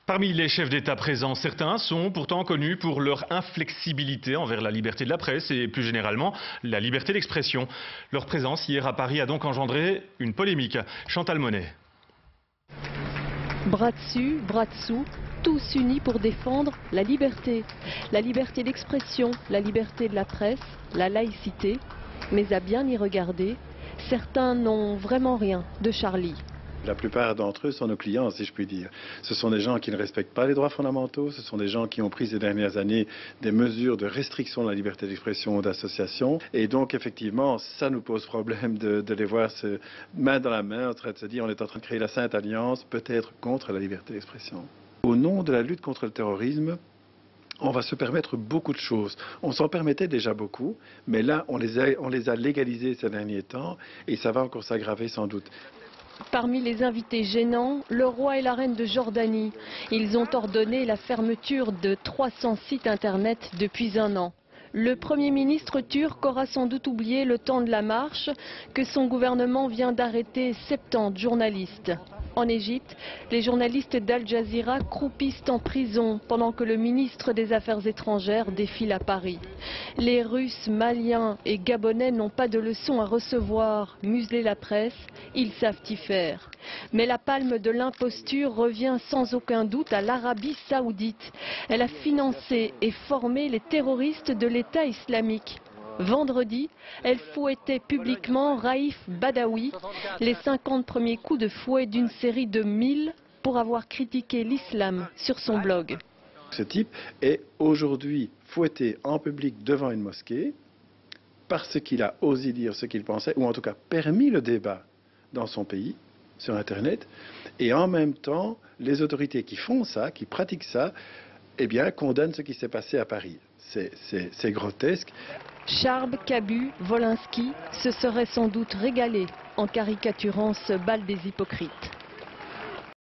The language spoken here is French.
Parmi les chefs d'État présents, certains sont pourtant connus pour leur inflexibilité envers la liberté de la presse et plus généralement la liberté d'expression. Leur présence hier à Paris a donc engendré une polémique. Chantal Monet. Bras dessus, bras dessous, tous unis pour défendre la liberté d'expression, la liberté de la presse, la laïcité. Mais à bien y regarder, certains n'ont vraiment rien de Charlie. La plupart d'entre eux sont nos clients, si je puis dire. Ce sont des gens qui ne respectent pas les droits fondamentaux, ce sont des gens qui ont pris ces dernières années des mesures de restriction de la liberté d'expression ou d'association. Et donc, effectivement, ça nous pose problème de les voir main dans la main en train de se dire on est en train de créer la Sainte Alliance, peut-être contre la liberté d'expression. Au nom de la lutte contre le terrorisme, on va se permettre beaucoup de choses. On s'en permettait déjà beaucoup, mais là, on les a légalisés ces derniers temps et ça va encore s'aggraver sans doute. Parmi les invités gênants, le roi et la reine de Jordanie. Ils ont ordonné la fermeture de 300 sites internet depuis un an. Le Premier ministre turc aura sans doute oublié le temps de la marche que son gouvernement vient d'arrêter 70 journalistes. En Égypte, les journalistes d'Al Jazeera croupissent en prison pendant que le ministre des Affaires étrangères défile à Paris. Les Russes, Maliens et Gabonais n'ont pas de leçons à recevoir. Museler la presse, ils savent y faire. Mais la palme de l'imposture revient sans aucun doute à l'Arabie Saoudite. Elle a financé et formé les terroristes de l'État islamique. Vendredi, elle fouettait publiquement Raif Badawi, les 50 premiers coups de fouet d'une série de 1000 pour avoir critiqué l'islam sur son blog. Ce type est aujourd'hui fouetté en public devant une mosquée parce qu'il a osé dire ce qu'il pensait, ou en tout cas permis le débat dans son pays, sur Internet, et en même temps, les autorités qui font ça, qui pratiquent ça, eh bien, condamnent ce qui s'est passé à Paris. C'est grotesque. Charb, Cabu, Wolinski se seraient sans doute régalés en caricaturant ce bal des hypocrites.